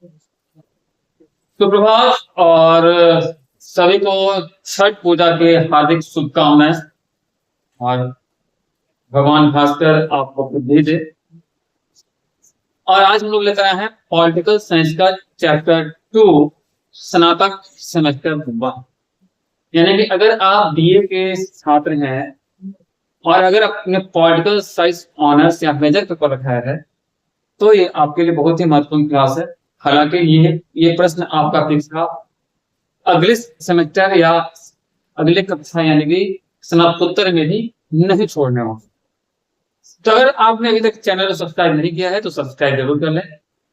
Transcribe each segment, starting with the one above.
सुप्रभात और सभी को छठ पूजा के हार्दिक शुभकामनाएं। और भगवान भास्कर आपको बुद्धि दे। और आज हम लोग लेकर आए हैं पॉलिटिकल साइंस का चैप्टर 2 स्नातक सेमेस्टर 1। यानी कि अगर आप बीए के छात्र हैं और अगर आपने पॉलिटिकल साइंस ऑनर्स या मेजर पेपर रखा है तो ये आपके लिए बहुत ही महत्वपूर्ण क्लास है। हालांकि ये प्रश्न आपका फिक्स था अगले सेमेस्टर या अगले कक्षा यानी कि स्नातकोत्तर में भी नहीं छोड़ने वाला। तो अगर आपने अभी तक चैनल को सब्सक्राइब नहीं किया है तो सब्सक्राइब जरूर कर लें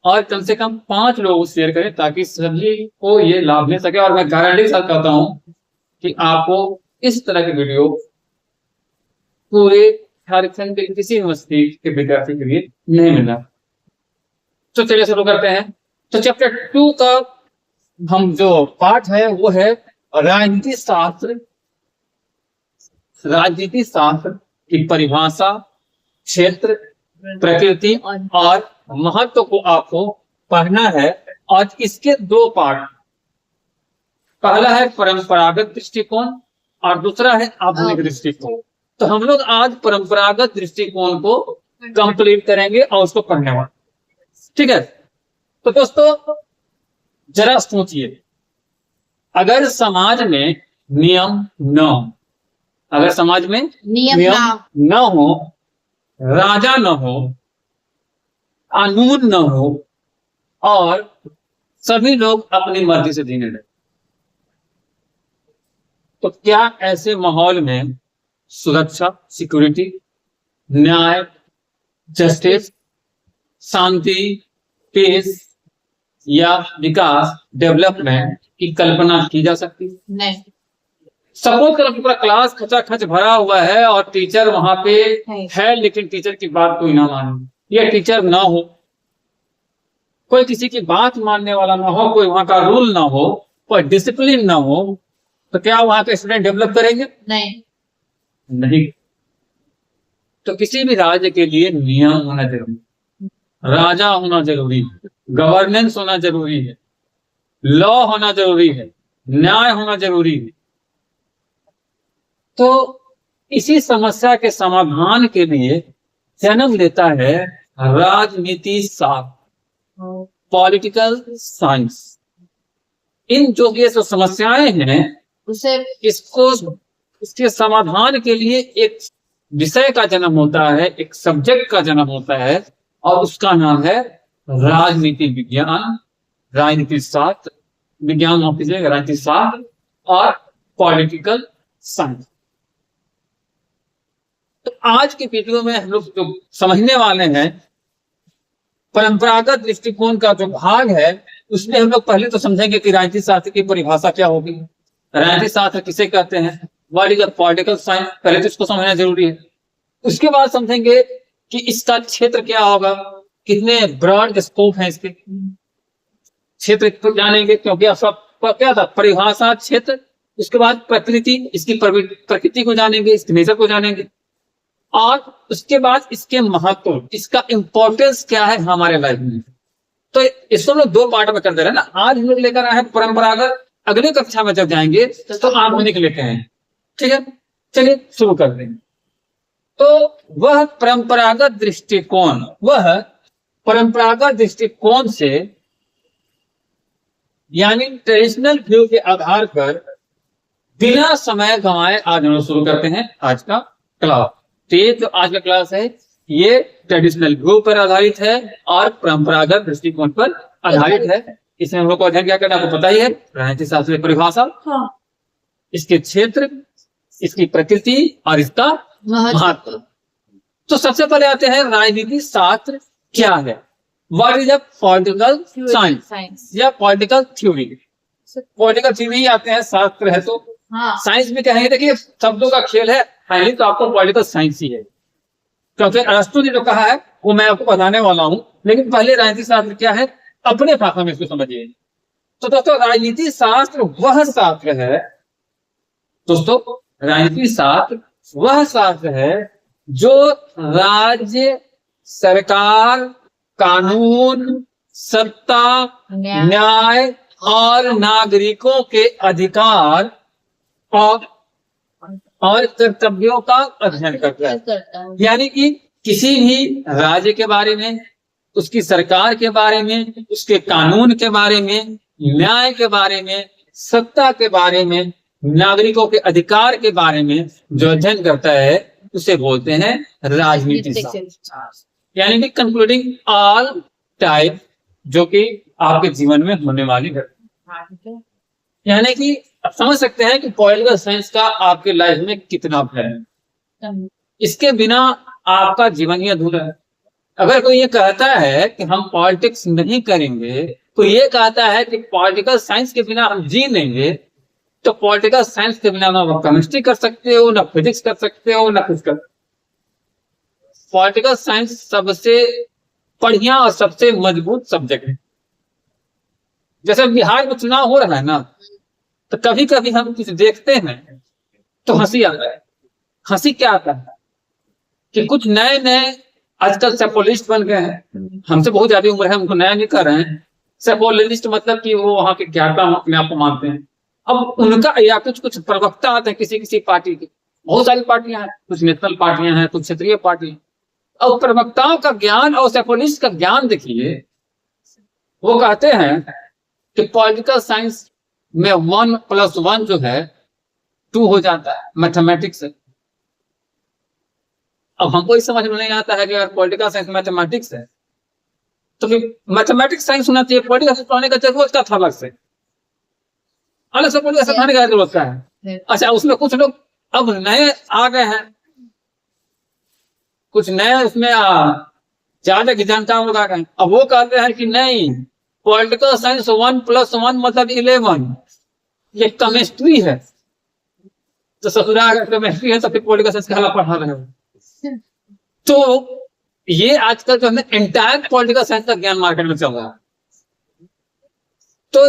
और कम से कम 5 लोगों को शेयर करें ताकि सभी को ये लाभ मिल सके। और मैं गारंटी के साथ कहता हूं कि आपको इस तरह की वीडियो पूरे झारखंड के किसी यूनिवर्सिटी के विद्यार्थी के लिए नहीं मिला। तो चलिए शुरू करते हैं। तो चैप्टर 2 का हम जो पाठ है वो है राजनीति शास्त्र। राजनीति शास्त्र की परिभाषा, क्षेत्र, प्रकृति और महत्व को आपको पढ़ना है। और इसके 2 पाठ, पहला है परंपरागत दृष्टिकोण और दूसरा है आधुनिक दृष्टिकोण। तो हम लोग आज परंपरागत दृष्टिकोण को कंप्लीट करेंगे और उसको पढ़ने वाले, ठीक है। तो दोस्तों जरा सोचिए, अगर समाज में नियम न हो, अगर समाज में नियम न हो, राजा न हो, कानून न हो और सभी लोग अपनी मर्जी से जीने लगे, तो क्या ऐसे माहौल में सुरक्षा, सिक्योरिटी, न्याय, जस्टिस, शांति, पीस या विकास, डेवलपमेंट की कल्पना की जा सकती है? नहीं। सपोज करो पूरा क्लास खचाखच भरा हुआ है और टीचर वहां पे है लेकिन टीचर की बात कोई ना माने, या टीचर ना हो, कोई किसी की बात मानने वाला ना हो, कोई वहां का रूल ना हो, कोई डिसिप्लिन ना हो, तो क्या वहां के स्टूडेंट डेवलप करेंगे? नहीं। तो किसी भी राज्य के लिए नियम होना जरूरी, राजा होना जरूरी है, गवर्नेंस होना जरूरी है, लॉ होना जरूरी है, न्याय होना जरूरी है। तो इसी समस्या के समाधान के लिए जन्म लेता है राजनीति शास्त्र, पॉलिटिकल साइंस। इन जो ये जो समस्याएं हैं उसे इसके समाधान के लिए एक विषय का जन्म होता है, एक सब्जेक्ट का जन्म होता है और उसका नाम है राजनीति विज्ञान, राजनीति शास्त्र, विज्ञान ऑफिस राजनीति शास्त्र और पॉलिटिकल साइंस। तो आज की वीडियो में हम लोग जो समझने वाले हैं परंपरागत दृष्टिकोण का जो भाग है उसमें हम लोग पहले तो समझेंगे कि राजनीति शास्त्र की परिभाषा क्या होगी, राजनीति शास्त्र किसे कहते हैं, व्हाट इज पॉलिटिकल साइंस, पहले तो इसको समझना जरूरी है। उसके बाद समझेंगे कि इसका क्षेत्र क्या होगा, कितने ब्रॉड स्कोप है इसके, क्षेत्र को जानेंगे क्योंकि आपका क्या था परिभाषा, क्षेत्र। उसके बाद प्रकृति, इसकी प्रकृति को जानेंगे, इसके नेचर को जानेंगे और उसके बाद इसके महत्व, इसका इंपॉर्टेंस क्या है हमारे लाइफ में। तो इसको हम लोग 2 पार्ट में कर दे रहे हैं ना। आज हम लोग लेकर आए हैं परंपरागत, अगली कक्षा में जब जाएंगे तो आधुनिक लेते हैं, ठीक है। चलिए शुरू कर देंगे। तो वह परंपरागत दृष्टिकोण से यानी ट्रेडिशनल व्यू के आधार पर बिना समय गंवाए आज हम लोग शुरू करते हैं आज का क्लास। तो ये जो आज का क्लास है ये ट्रेडिशनल व्यू पर आधारित है और परंपरागत दृष्टिकोण पर आधारित है। इसमें हम लोग को अध्ययन क्या करना आपको पता ही है, राजनीति शास्त्र की परिभाषा, इसके क्षेत्र, इसकी प्रकृति और इसका महत्व। तो सबसे पहले आते हैं राजनीति शास्त्र क्या है, what is a political science या पॉलिटिकल थ्योरी। पॉलिटिकल थ्योरी आते हैं, शास्त्र है तो साइंस भी कहेंगे। देखिए शब्दों का खेल है, फाइनली तो आपको पॉलिटिकल साइंस ही है क्योंकि अरस्तु ने जो कहा है वो मैं आपको बताने वाला हूं। लेकिन पहले राजनीति शास्त्र क्या है अपने भाषा में इसको समझिए। तो दोस्तों राजनीति शास्त्र वह शास्त्र है, दोस्तों राजनीति शास्त्र वह शास्त्र है जो राज्य, सरकार, कानून, सत्ता, न्याय और नागरिकों के अधिकार और कर्तव्यों का अध्ययन करता है। यानी कि किसी भी राज्य के बारे में, उसकी सरकार के बारे में, उसके कानून के बारे में, न्याय के बारे में, सत्ता के बारे में, नागरिकों के अधिकार के बारे में जो अध्ययन करता है उसे बोलते हैं राजनीति शास्त्र। यानी कि कंक्लूडिंग ऑल टाइप जो कि आपके जीवन में होने वाली घटना। यानी कि आप समझ सकते हैं कि पॉलिटिकल साइंस का आपके लाइफ में कितना है। इसके बिना आपका जीवन ही अधूरा है। अगर कोई ये कहता है कि हम पॉलिटिक्स नहीं करेंगे, तो ये कहता है कि पॉलिटिकल साइंस के बिना हम जी लेंगे, तो पॉलिटिकल साइंस के बिना ना केमिस्ट्री कर सकते हो, ना फिजिक्स कर सकते हो, ना कुछ कर। पॉलिटिकल साइंस सबसे बढ़िया और सबसे मजबूत सब्जेक्ट है। जैसे बिहार में चुनाव हो रहा है ना, तो कभी कभी हम कुछ देखते हैं तो हंसी आता है। हंसी क्या आता है कि कुछ नए नए आजकल सेपोलिस्ट बन गए हैं। हमसे बहुत ज्यादा उम्र है, उनको नया नहीं कर रहे हैं। सेपोलिस्ट मतलब कि वो वहां के ज्ञाता अपने आप को मानते हैं। अब उनका या कुछ प्रवक्ता आते हैं किसी किसी पार्टी के, बहुत सारी पार्टियां हैं, कुछ नेशनल पार्टियां हैं, कुछ क्षेत्रीय पार्टी। अब प्रवक्ताओं का ज्ञान और सेपोलिस्ट का ज्ञान देखिए। वो कहते हैं कि पॉलिटिकल साइंस में 1 + 1 जो है 2 हो जाता है, मैथमेटिक्स है। अब हमको इस समझ में नहीं आता है कि अगर पॉलिटिकल साइंस मैथमेटिक्स है तो फिर मैथमेटिक्स साइंस होना चाहिए, पॉलिटिकल साइंस पढ़ने का जरूरत क्या था अलग से? अलग से पॉलिटिकल साइंस पढ़ने का जरूरत क्या है? अच्छा, उसमें कुछ लोग अब नए आ गए हैं, कुछ नए उसमें ज्यादा की जानकार लोग आ गए। अब वो कहते हैं कि नहीं, पॉलिटिकल साइंस 1 + 1 मतलब 11, ये केमिस्ट्री है। तो ससुरा अगर केमिस्ट्री है तो फिर पॉलिटिकल साइंस कहला पढ़ा रहे हो। तो ये आजकल जो है एंटायर पॉलिटिकल साइंस का ज्ञान मार्केट में चल रहा है। तो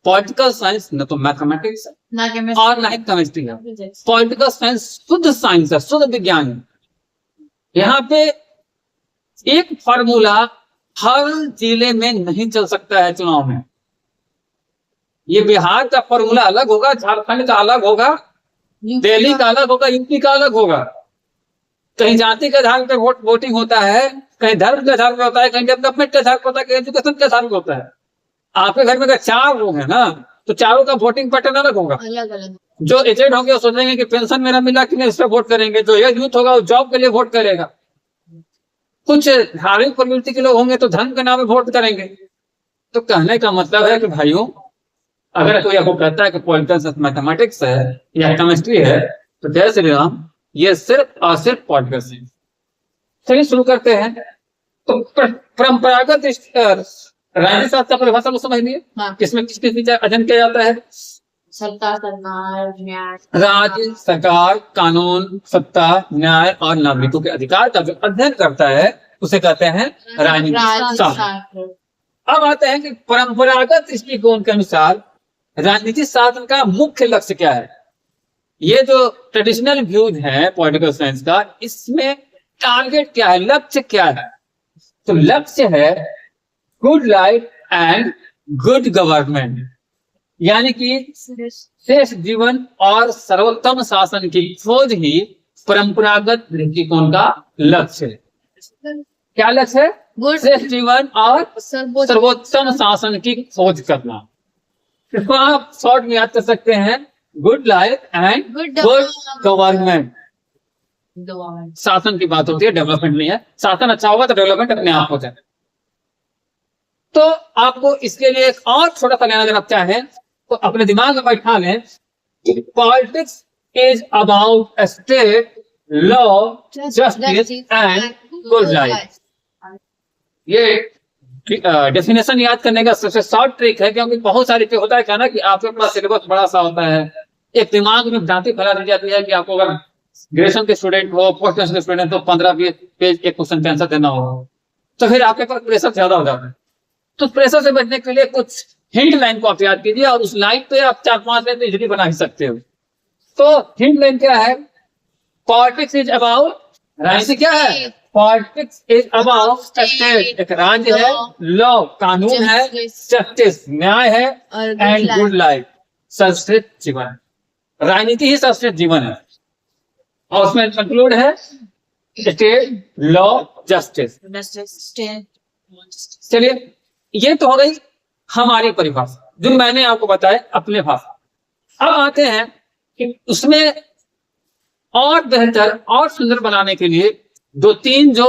पॉलिटिकल साइंस न तो मैथमेटिक्स है और ना ही केमिस्ट्री है। पॉलिटिकल साइंस शुद्ध साइंस है, शुद्ध विज्ञान है। यहाँ पे एक फार्मूला हर जिले में नहीं चल सकता है चुनाव में। ये बिहार का फार्मूला अलग होगा, झारखंड का अलग होगा, दिल्ली का अलग होगा, यूपी का अलग होगा। कहीं जाति के आधार पर वोटिंग होता है, कहीं धर्म के आधार पर होता है, कहीं डेवलपमेंट के आधार पर होता है, कहीं एजुकेशन के आधार पर होता है। आपके घर में अगर 4 लोग हैं ना, तो चारों का वोटिंग पैटर्न अलग होगा। अलग अलग। जो एजेड होंगे वो सोचेंगे कि पेंशन मेरा मिला कि नहीं, इस पर वोट करेंगे। जो यूथ होगा वो जॉब के लिए वोट करेगा। कुछ धार्मिक प्रवृत्ति के लोग होंगे तो धर्म के नाम पे वोट करेंगे। तो कहने का मतलब है कि भाइयों, अगर कोई आपको कहता है कि पॉलिटिकल साइंस मैथमेटिक्स है या केमिस्ट्री है, तो जय श्री राम, ये सिर्फ और सिर्फ पॉलिटिकल साइंस। चलिए शुरू करते हैं। तो परंपरागत राजनीति शास्त्र का परिभाषा को समझ लिए। किसमें किस चीज अध्ययन किया जाता है? सत्ता, सरकार, न्याय, राज्य, सरकार, कानून, सत्ता, न्याय और नागरिकों के अधिकार का जो अध्ययन करता है उसे कहते हैं राजनीति शास्त्र। अब आते हैं कि परंपरागत दृष्टिकोण के अनुसार राजनीति शास्त्र का मुख्य लक्ष्य क्या है। ये जो ट्रेडिशनल व्यूज है पॉलिटिकल साइंस का, इसमें टारगेट क्या है, लक्ष्य क्या है? तो लक्ष्य है good life and good government, यानी कि श्रेष्ठ जीवन और सर्वोत्तम शासन की खोज ही परंपरागत दृष्टिकोण का लक्ष्य है। क्या लक्ष्य है? श्रेष्ठ जीवन और सर्वोत्तम शासन की खोज करना। इसको आप शॉर्ट में याद कर सकते हैं, good life and good government. शासन की बात होती है, डेवलपमेंट नहीं है। शासन अच्छा होगा तो डेवलपमेंट अपने आप हो जाए। तो आपको इसके लिए एक और छोटा सा लेना, अगर आप चाहें तो अपने दिमाग में बैठा लें, politics is about state, law, justice and good life. ये डेफिनेशन याद करने का सबसे शॉर्ट ट्रिक है, क्योंकि बहुत सारी होता है क्या ना कि आपके पास सिलेबस बड़ा सा होता है, एक दिमाग में भ्रांति फैला दी जाती है कि आपको अगर ग्रेजुएशन के स्टूडेंट हो, पोस्ट ग्रेजुएशन के स्टूडेंट तो 15-20 पेज के क्वेश्चन का आंसर देना हो, तो फिर आपके पास प्रेशर ज्यादा हो जाता है। तो प्रेशर से बचने के लिए कुछ हिंट लाइन को आप याद कीजिए, और उस लाइन पे आप 4-5 लाइन तो इजीली बना ही सकते हो। तो हिंट लाइन क्या है? पॉलिटिक्स इज अबाउट, राजनीति क्या है? पॉलिटिक्स इज अबाउट स्टेट, एक राज्य है, लॉ कानून है, जस्टिस न्याय है, एंड गुड लाइफ सर्वश्रेष्ठ जीवन। राजनीति ही सर्वश्रेष्ठ जीवन है और उसमें इंक्लूड है स्टेट, लॉ, जस्टिस। चलिए, ये तो हो गई हमारी परिभाषा जो मैंने आपको बताया अपने भाषा। अब आते हैं कि उसमें और बेहतर और सुंदर बनाने के लिए दो तीन जो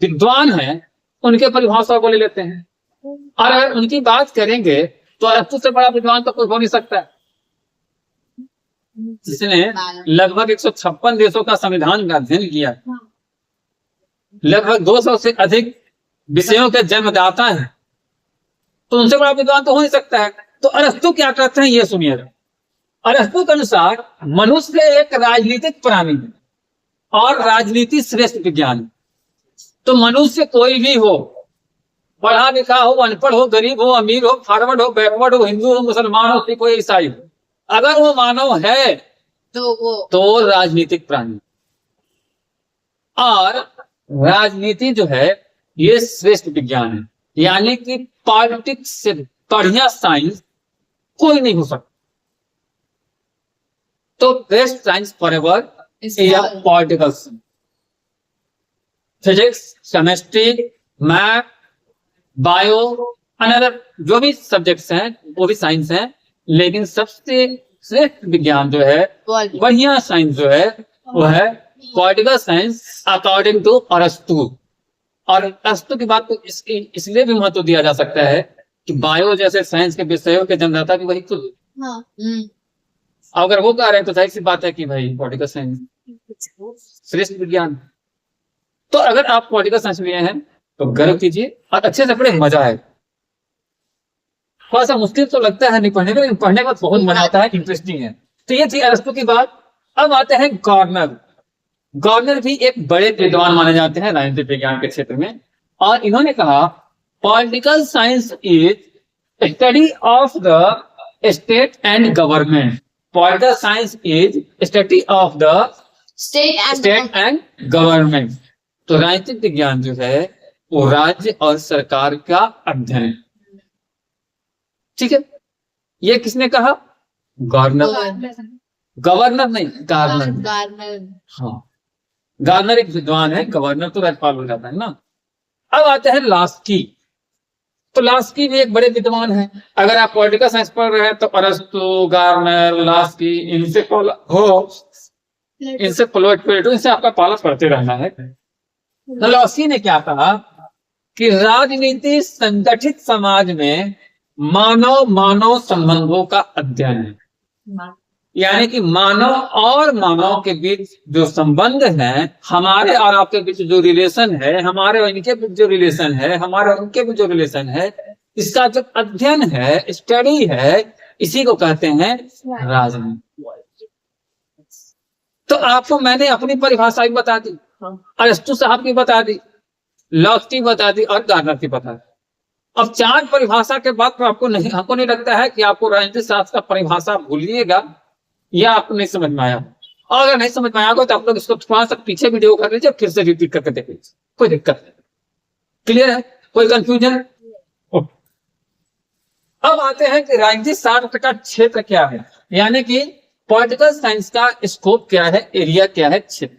विद्वान हैं उनके परिभाषा को ले लेते हैं, और अगर उनकी बात करेंगे तो अरस्तु से बड़ा विद्वान तो कोई हो नहीं सकता है, जिसने लगभग 156 देशों का संविधान का अध्ययन किया, लगभग 200 से अधिक विषयों के जन्मदाता है, तो उनसे बड़ा विद्वान तो हो नहीं सकता है। तो अरस्तु क्या कहते हैं ये सुनिए। अरस्तु के अनुसार मनुष्य एक राजनीतिक प्राणी है और राजनीति श्रेष्ठ विज्ञान है। तो मनुष्य कोई भी हो, पढ़ा लिखा हो, अनपढ़ हो, गरीब हो, अमीर हो, फॉरवर्ड हो, बैकवर्ड हो, हिंदू हो, मुसलमान हो, सिख हो, ईसाई हो, अगर वो मानव है तो राजनीतिक प्राणी। और राजनीति जो है ये श्रेष्ठ विज्ञान है, यानी कि पॉलिटिक्स से बढ़िया साइंस कोई नहीं हो सकता। तो best science for ever is political science. Physics, chemistry, math, bio, another जो भी सब्जेक्ट्स हैं वो भी साइंस हैं, लेकिन सबसे श्रेष्ठ विज्ञान जो है, बढ़िया साइंस जो है वो है पॉलिटिकल साइंस अकॉर्डिंग टू अरस्तु। और अरस्तु की बात को इसलिए भी महत्व दिया जा सकता है कि बायो जैसे साइंस के विषयों के जन्मदाता भी वही खुद। अगर वो कह रहे हैं तो जाहिर सी बात है कि भाई पॉलिटिकल साइंस श्रेष्ठ विज्ञान। तो अगर आप पॉलिटिकल साइंस लिए हैं तो गर्व कीजिए और अच्छे से पढ़े, मजा आए। थोड़ा सा मुश्किल तो लगता है नहीं पढ़ने में, लेकिन पढ़ने का बहुत मजा आता है, इंटरेस्टिंग है। तो ये थी अरस्तु की बात। अब आते हैं गवर्नर। गवर्नर भी एक बड़े विद्वान माने जाते हैं राजनीतिक विज्ञान के क्षेत्र में, और इन्होंने कहा political science is study of the state and government. Political science is study of the state and government. तो राजनीतिक विज्ञान जो है वो राज्य और सरकार का अध्ययन है। ठीक है, ये किसने कहा? गवर्नर। गवर्नर नहीं, गार्नर। हाँ, गार्नर एक विद्वान है, गवर्नर तो राज्यपाल हो जाता है ना। अब आते हैं लास्की। तो लास्की भी एक बड़े विद्वान है। अगर आप पॉलिटिकल साइंस पढ़ रहे हैं तो अरस्तु, गार्नर, लास्की, इनसे इनसे आपका पालन करते रहना है। तो लास्की ने क्या कहा कि राजनीति संगठित समाज में मानव संबंधों का अध्ययन है। यानी कि मानव और मानव के बीच जो संबंध है, हमारे और आपके बीच जो रिलेशन है, हमारे और इनके बीच जो रिलेशन है, हमारे और उनके बीच जो रिलेशन है, इसका जो अध्ययन है, स्टडी है, इसी को कहते हैं राजनीति। तो आपको मैंने अपनी परिभाषा भी बता दी, अरस्तु साहब की बता दी, लॉक की बता दी और गार्नर की बता दी। अब चार परिभाषा के बाद तो हमको नहीं लगता है कि आपको राजनीतिक शास्त्र का परिभाषा भूलिएगा या आपको नहीं समझ में आया। और अगर नहीं समझ में आया तो आप लोग इसको थोड़ा सा पीछे वीडियो कर लीजिए, फिर से रिपीट करके देख लीजिए, कोई दिक्कत नहीं। क्लियर है? कोई कंफ्यूजन? अब आते हैं कि राजनीतिक शास्त्र का क्षेत्र क्या है, यानी कि पॉलिटिकल साइंस का स्कोप क्या है, एरिया क्या है, क्षेत्र।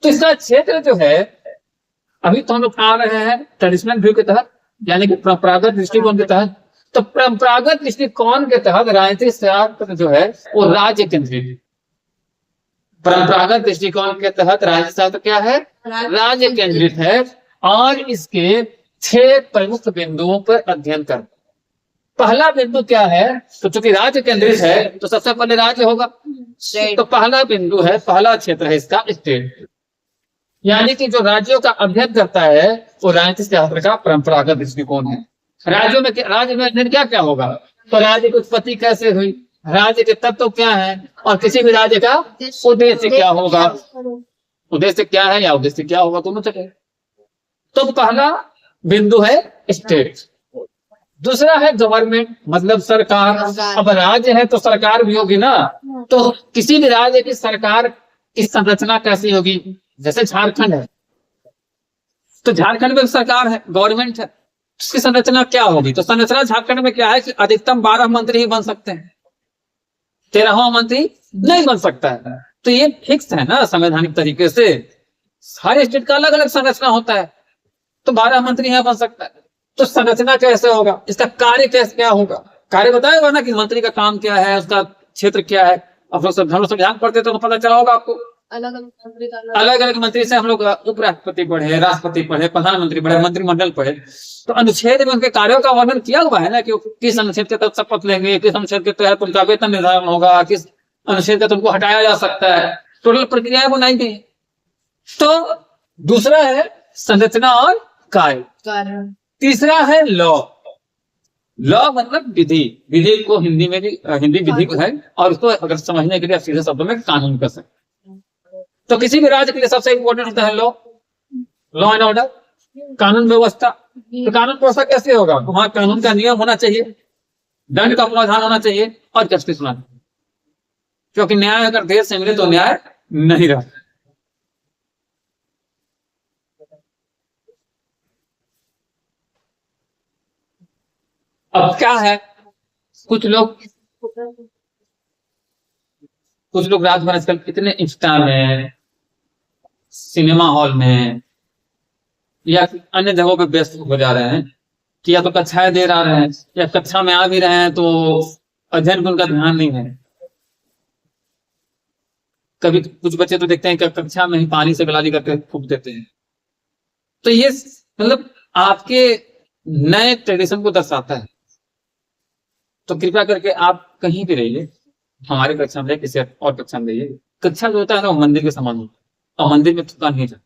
तो इसका क्षेत्र जो है अभी तो हम लोग आ रहे हैं ट्रेडिशनल व्यू के तहत, यानी कि परंपरागत दृष्टिकोण के तहत। तो परंपरागत दृष्टिकोण के तहत राजनीतिक शास्त्र जो है वो राज्य केंद्रित। परंपरागत दृष्टिकोण के तहत राजनीतिक शास्त्र क्या है? राज्य केंद्रित है, और इसके 6 प्रमुख बिंदुओं पर अध्ययन कर। पहला बिंदु क्या है? तो चूंकि राज्य केंद्रित है तो सबसे पहले राज्य होगा। तो पहला बिंदु है, पहला क्षेत्र है इसका स्टेट, यानी कि जो राज्यों का अध्ययन करता है वो राजनीतिक शास्त्र का परंपरागत दृष्टिकोण है। राज्य में अध्ययन क्या क्या होगा? तो राज्य की उत्पत्ति कैसे हुई, राज्य के तत्व क्या है, और किसी भी राज्य का उद्देश्य क्या होगा। उद्देश्य क्या है या उद्देश्य क्या होगा, दोनों चले। तो पहला बिंदु है स्टेट। दूसरा है गवर्नमेंट, मतलब सरकार। अब राज्य है तो सरकार भी होगी ना, तो किसी भी राज्य की सरकार की संरचना कैसी होगी। जैसे झारखंड है, तो झारखंड में सरकार है, गवर्नमेंट है, उसकी संरचना क्या होगी। तो संरचना झारखंड में क्या है कि अधिकतम 12 मंत्री ही बन सकते हैं, 13वां मंत्री नहीं बन सकता है। तो ये फिक्स है ना संवैधानिक तरीके से, हर स्टेट का अलग अलग संरचना होता है, तो 12 मंत्री यहाँ बन सकता है। तो संरचना कैसे होगा, इसका कार्य कैसे क्या होगा, कार्य बताएगा ना कि मंत्री का काम क्या है, उसका क्षेत्र क्या है। आप लोग सब संविधान पढ़ते तो पता चला होगा आपको। अलग अलग मंत्री का अलग अलग मंत्री से हम लोग उपराष्ट्रपति पढ़े, राष्ट्रपति पढ़े, प्रधानमंत्री पढ़े, मंत्रिमंडल पढ़े। तो अनुच्छेद में उनके कार्यों का वर्णन किया हुआ है ना कि किस अनुच्छेद के तहत शपथ लेंगे, किस अनुच्छेद के तहत उनका वेतन निर्धारण होगा, किस अनुच्छेद के तहत उनको हटाया जा सकता है, टोटल प्रक्रियाएं बनाई गई। तो दूसरा है संरचना और कार्य। कारण तीसरा है लॉ। लॉ मतलब विधि, विधि को हिंदी में भी हिंदी विधि को है, और उसको अगर समझने के लिए आप सीधे शब्दों में कानून कर सकते। तो किसी भी राज्य के लिए सबसे इंपॉर्टेंट होता है लॉ, लॉ एंड ऑर्डर, कानून व्यवस्था। तो कानून व्यवस्था कैसे होगा, वहां कानून का नियम होना चाहिए, दंड का प्रावधान होना चाहिए और जस्टिस होना चाहिए, क्योंकि न्याय अगर देर से मिले तो न्याय नहीं रहता। अब क्या है, कुछ लोग रात भर आजकल कितने इंस्टा में, सिनेमा हॉल में या अन्य जगहों पे व्यस्त हो जा रहे हैं कि या तो कक्षाएं दे रहे हैं या कक्षा में आ भी रहे हैं तो अध्ययन पर उनका ध्यान नहीं है। कभी कुछ बच्चे तो देखते हैं कि कक्षा में ही पानी से गलाली करके फूंक देते हैं। तो ये मतलब आपके नए ट्रेडिशन को दर्शाता है। तो कृपया करके आप कहीं भी रहिए, हमारे कक्षा में किसी और कक्षा में रहिए, कक्षा जो होता है ना वो मंदिर के समान होता है, और मंदिर में थका नहीं जाता।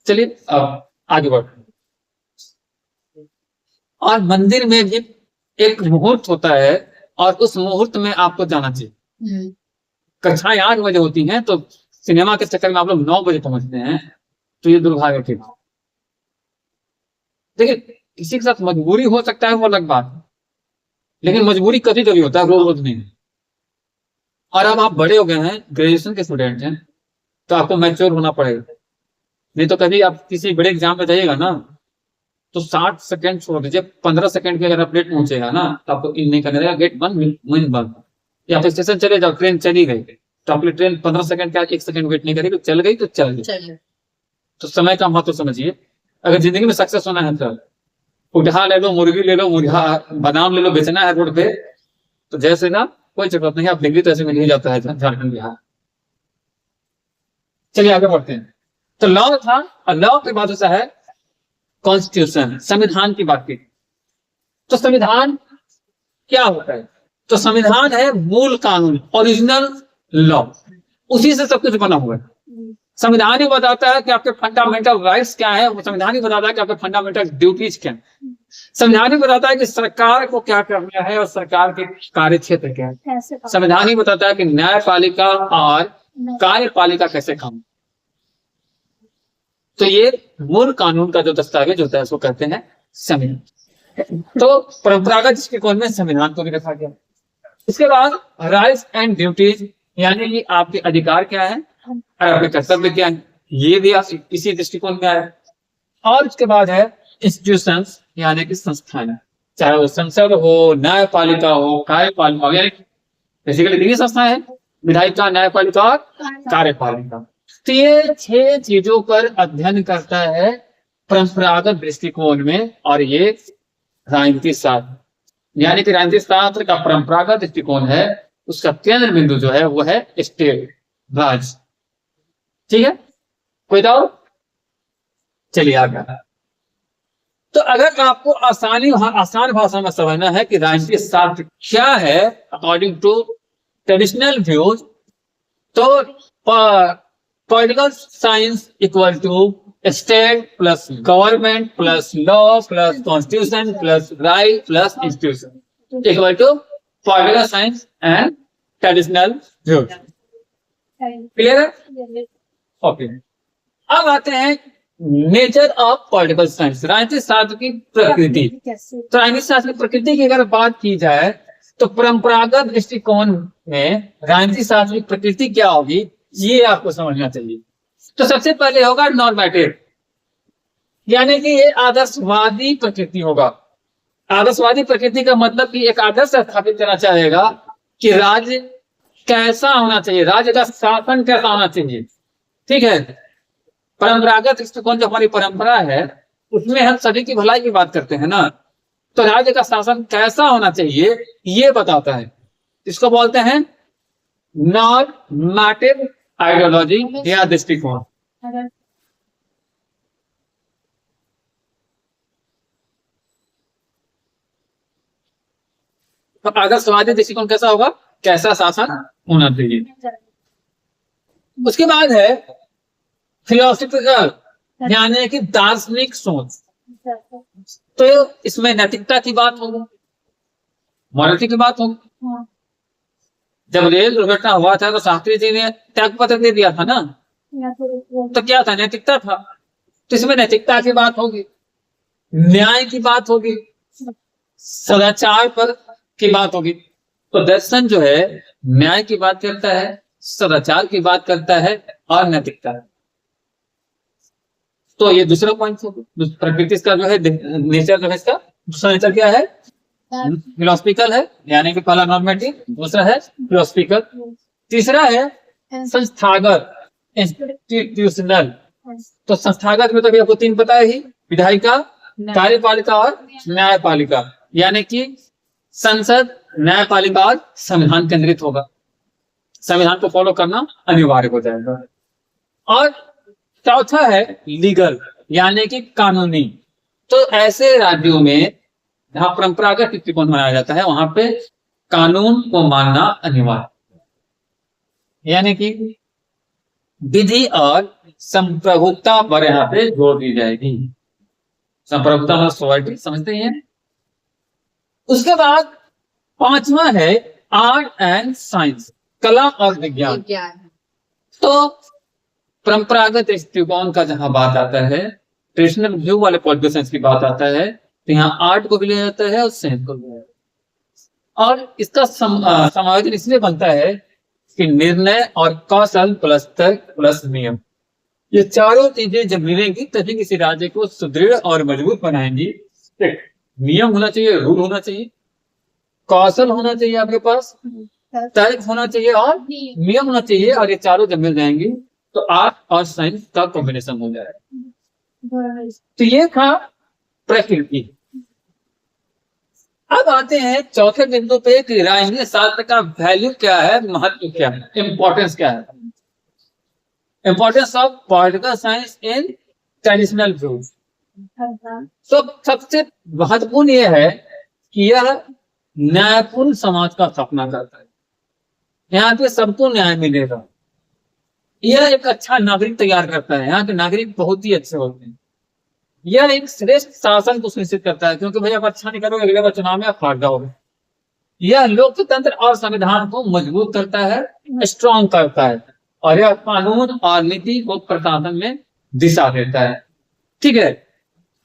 चलिए अब आगे बढ़ते हैं। और मंदिर में भी एक मुहूर्त होता है, और उस मुहूर्त में आपको जाना चाहिए। कक्षाएं 8 बजे होती हैं, तो सिनेमा के चक्कर में आप लोग 9 बजे पहुंचते हैं, तो ये दुर्भाग्य की बात। देखिए, किसी के साथ मजबूरी हो सकता है वो अलग बात है, लेकिन मजबूरी कभी कभी होता है, रोज रोज नहीं। और अब आप बड़े हो गए हैं, ग्रेजुएशन के स्टूडेंट हैं, तो आपको मैच्योर होना पड़ेगा। नहीं तो कभी आप किसी बड़े एग्जाम में जाइएगा ना, तो 60 सेकंड छोड़ दीजिए, 15 सेकंड के अगर आप लेट पहुंचेगा ना, तो आपको इन नहीं करना रहेगा, गेट बंद। या फिर स्टेशन चले जाओ, ट्रेन चली गई, तो आपकी ट्रेन 15 सेकंड का 1 सेकंड वेट नहीं करेगी, चल गई तो चल गई। तो समय का महत्व समझिए। अगर जिंदगी में सक्सेस होना है तो उठा ले लो, मुर्गी ले लो, मुर्गा बादाम ले लो, बेचना है रोड पे, तो जैसे ना कोई जरूरत नहीं है, आप डिग्री तो ऐसे मिल ही जाता है झारखंड बिहार। चलिए आगे बढ़ते हैं। तो लॉ था, और लॉ के बाद ऐसा है कॉन्स्टिट्यूशन, संविधान की बात की। तो संविधान क्या होता है, तो संविधान है मूल कानून, ओरिजिनल लॉ, उसी से सब कुछ बना हुआ है। संविधान ही बताता है कि आपके फंडामेंटल राइट्स क्या है, संविधान ही बताता है कि आपके फंडामेंटल ड्यूटीज क्या है, संविधान ही बताता है कि सरकार को क्या करना है और सरकार के कार्य क्षेत्र क्या है, संविधान ही बताता है कि न्यायपालिका और कार्यपालिका कैसे काम। तो ये मूल कानून का जो दस्तावेज होता है उसको कहते हैं संविधान। तो परंपरागत दृष्टिकोण में संविधान को भी रखा गया। इसके बाद राइट्स एंड ड्यूटीज, यानी कि आपके अधिकार क्या है और आपके कर्तव्य क्या है, ये भी इसी दृष्टिकोण में आया। और उसके बाद है इंस्टीट्यूशंस, यानी कि संस्थाएं, चाहे वो संसद हो, न्यायपालिका हो, कार्यपालिका हो, यानी बेसिकली 3 संस्थाएं हैं, विधायिका, न्यायपालिका और कार्यपालिका। तो ये 6 चीजों पर अध्ययन करता है परंपरागत दृष्टिकोण में, और ये राजनीति शास्त्र, यानी कि राजनीति शास्त्र का परंपरागत दृष्टिकोण है, उसका केंद्र बिंदु जो है वो है स्टेट, राज्य। ठीक है, कोई डाउट? चलिए आगे। तो अगर आपको आसान भाषा में समझना है कि राजनीति शास्त्र क्या है अकॉर्डिंग टू ट्रेडिशनल व्यूज, तो political science equal to state plus government plus law plus constitution plus right plus institution equal to political science and traditional views. Clear है? ओके, अब आते हैं नेचर ऑफ पॉलिटिकल साइंस, राजनीतिक शास्त्र की प्रकृति। तो राजनीतिक शास्त्र की प्रकृति की अगर बात की जाए तो परंपरागत दृष्टिकोण में राजनीति शास्त्र की प्रकृति क्या होगी, ये आपको समझना चाहिए। तो सबसे पहले होगा नॉर्मेटिव, यानी कि ये आदर्शवादी प्रकृति होगा। आदर्शवादी प्रकृति का मतलब कि एक आदर्श स्थापित करना चाहेगा कि राज्य कैसा होना चाहिए, राज्य का शासन कैसा होना चाहिए। ठीक है, परंपरागत दृष्टिकोण जो हमारी परंपरा है उसमें हम सभी की भलाई की बात करते हैं ना, तो राज्य का शासन कैसा होना चाहिए ये बताता है। इसको बोलते हैं नॉर्मेटिव आइडियोलॉजी या दृष्टिकोण। तो आदर्शवादी दृष्टिकोण कैसा होगा, कैसा शासन होना चाहिए। उसके बाद है फिलोसफिकल, यानी कि दार्शनिक सोच। तो इसमें नैतिकता की बात होगी, मॉरलिटी की बात होगी। जब रेल दुर्घटना हुआ था तो शास्त्री जी ने त्याग पत्र दे दिया था ना, तो क्या था, नैतिकता था। तो इसमें नैतिकता की बात होगी, न्याय की बात होगी, सदाचार पर की बात होगी। तो दर्शन जो है न्याय की बात करता है, सदाचार की बात करता है और नैतिकता। तो ये दूसरा पॉइंट प्रकृति का जो है नेचर जो है इसका दूसरा नेचर क्या है, फिलोसफिकल है, यानी कि पहला नॉर्मेटिव, दूसरा है फिलोसफिकल, तीसरा है संस्थागत इंस्टीट्यूशनल। तो संस्थागत में तो अभी आपको तीन पता है ही, विधायिका, कार्यपालिका और न्यायपालिका, यानी कि संसद, न्यायपालिका और संविधान केंद्रित होगा, संविधान को फॉलो करना अनिवार्य हो जाएगा। और चौथा है लीगल, यानी कि कानूनी। तो ऐसे राज्यों में जहां परंपरागत दृष्टिकोण मनाया जाता है वहां पे कानून को मानना अनिवार्य, यानी कि विधि और संप्रभुता पर यहाँ पे जोर दी जाएगी। संप्रभुता मतलब सोसाइटी, समझते हैं। उसके बाद पांचवा है आर्ट एंड साइंस, कला और विज्ञान। तो परंपरागत दृष्टिकोण का जहां बात आता है, ट्रेडिशनल व्यू वाले पॉलिटिकल साइंस की बात आता है, तो यहाँ आर्ट को भी लिया जाता है और साइंस को भी लिया जाता है। और इसका समायोजन इसलिए बनता है कि निर्णय और कौशल प्लस तर्क प्लस नियम, ये चारों चीजें जब मिलेंगी तभी किसी राज्य को सुदृढ़ और मजबूत बनाएंगी। नियम होना चाहिए, रूल होना चाहिए, कौशल होना चाहिए आपके पास, तर्क होना चाहिए और नियम होना चाहिए, और ये चारों जब मिल जाएंगी तो आर्ट और साइंस का कॉम्बिनेशन हो जाएगा। तो ये था प्रकृति। अब आते हैं चौथे बिंदु पे कि राजनीति शास्त्र का वैल्यू क्या है, महत्व क्या है, इंपॉर्टेंस क्या है। Importance of political science in traditional views. तो सबसे महत्वपूर्ण यह है कि यह न्यायपूर्ण समाज का स्थापना करता है। यहाँ पे सबको न्याय मिलेगा। यह एक अच्छा नागरिक तैयार करता है, यहाँ के नागरिक बहुत ही अच्छे होते हैं। यह एक श्रेष्ठ शासन को सुनिश्चित करता है, क्योंकि भाई आप अच्छा नहीं करोगे अगले बार चुनाव में आप हार जाओगे। यह लोकतंत्र और संविधान को मजबूत करता है, स्ट्रॉन्ग करता है, और यह कानून और नीति को प्रशासन में दिशा देता है। ठीक है,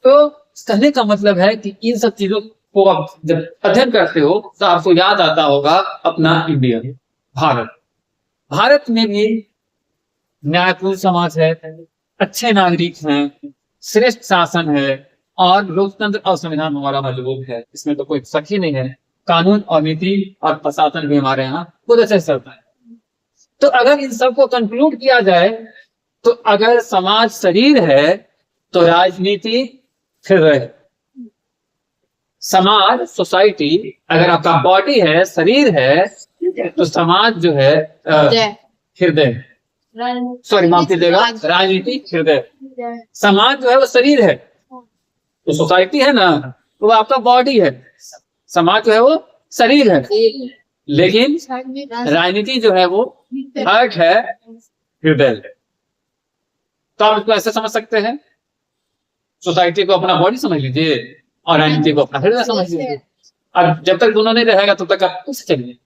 तो कहने का मतलब है कि इन सब चीजों को आप जब अध्ययन करते हो तो आपको याद आता होगा अपना इंडिया, भारत। भारत में भी न्यायपूर्ण समाज है, अच्छे नागरिक हैं, श्रेष्ठ शासन है, और लोकतंत्र और संविधान हमारा मजबूत है, इसमें तो कोई शक ही नहीं है। कानून और नीति और प्रशासन भी हमारे यहाँ बहुत अच्छे से चलता है। तो अगर इन सबको कंक्लूड किया जाए तो अगर समाज शरीर है तो राजनीति हृदय है। समाज, सोसाइटी, अगर आपका बॉडी है, शरीर है, तो समाज जो है हृदय, सॉरी माफ कीजिएगा, राजनीति हृदय। समाज जो है वो शरीर है, तो सोसाइटी है ना वो आपका बॉडी है, समाज जो है वो शरीर है, लेकिन राजनीति जो है वो हार्ट है, हृदय है। तो आप इसको ऐसे समझ सकते हैं, सोसाइटी को अपना बॉडी समझ लीजिए और राजनीति को अपना हृदय समझ लीजिए। अब जब तक दोनों नहीं रहेगा तब तक आप कुछ चलिए,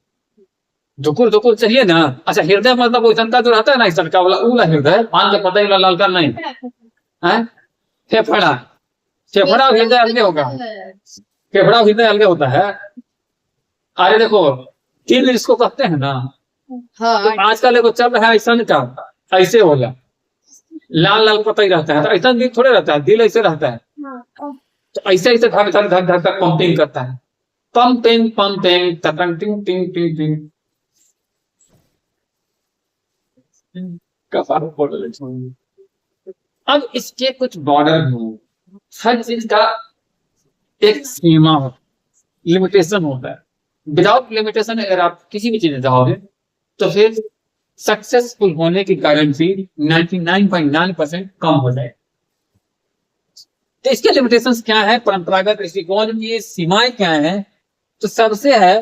धुकुर धुकुर चाहिए ना। अच्छा, हृदय मतलब वो जनता जो रहता है ना, इस लड़का वाला ऊला हृदय, मान के पता ही लाल का नहीं है। फेफड़ा, फेफड़ा हृदय अलग होगा, फेफड़ा हृदय अलग होता है। अरे देखो, दिल इसको कहते हैं ना, हाँ तो आजकल देखो चल रहा है ऐसा नहीं चलता, ऐसे होगा, लाल लाल पता ही रहता है, तो ऐसा दिल थोड़े रहता है, दिल ऐसे रहता है, तो ऐसे ऐसे धक धक धक धक धक पंपिंग करता है, पंपिंग पंपिंग तकंग टिंग टिंग टिंग टिंग। कपाल फोड़ ले। अब इसके कुछ बॉर्डर भी हैं, हर चीज का एक सीमा हो, लिमिटेशन होता है। विदाउट लिमिटेशन अगर आप किसी भी चीज में जाओगे तो फिर सक्सेसफुल होने की गारंटी 99.9% कम हो जाए। तो इसके लिमिटेशंस क्या है, परंपरागत दृष्टिकोण की सीमाएं क्या है? तो सबसे है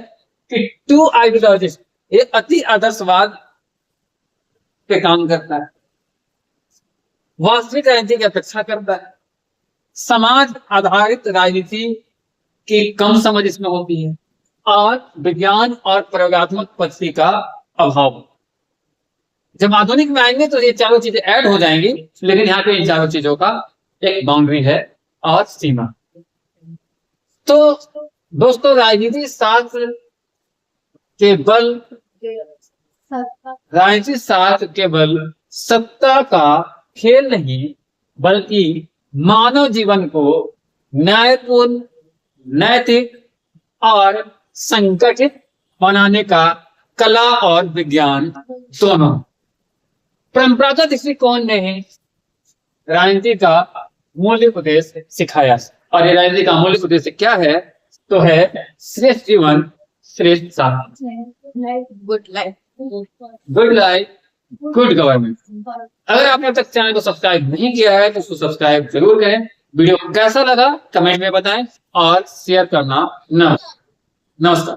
कि टू आइडियोलॉजिस्ट, ये अति आदर्शवाद पे काम करता है, वास्तविक राजनीति की अपेक्षा करता है, समाज आधारित राजनीति की कम समझ इसमें होती है, और विज्ञान और प्रयोगात्मक पद्धति का अभाव। जब आधुनिक में आएंगे तो ये चारों चीजें ऐड हो जाएंगी, लेकिन यहाँ पे इन चारों चीजों का एक बाउंड्री है और सीमा। तो दोस्तों, राजनीति शास्त्र केवल सत्ता का खेल नहीं, बल्कि मानव जीवन को न्यायपूर्ण, नैतिक और संगठित बनाने का कला और विज्ञान दोनों। परंपरागत दृष्टिकोण ने राजनीति का मूल्य उपदेश सिखाया, और ये राजनीति का मूल्य उपदेश क्या है? तो है श्रेष्ठ जीवन, श्रेष्ठ साथ, good life, good life, good government. अगर आपने अब तक चैनल को सब्सक्राइब नहीं किया है तो उसको सब्सक्राइब जरूर करें। वीडियो कैसा लगा कमेंट में बताएं और शेयर करना न। नमस्कार।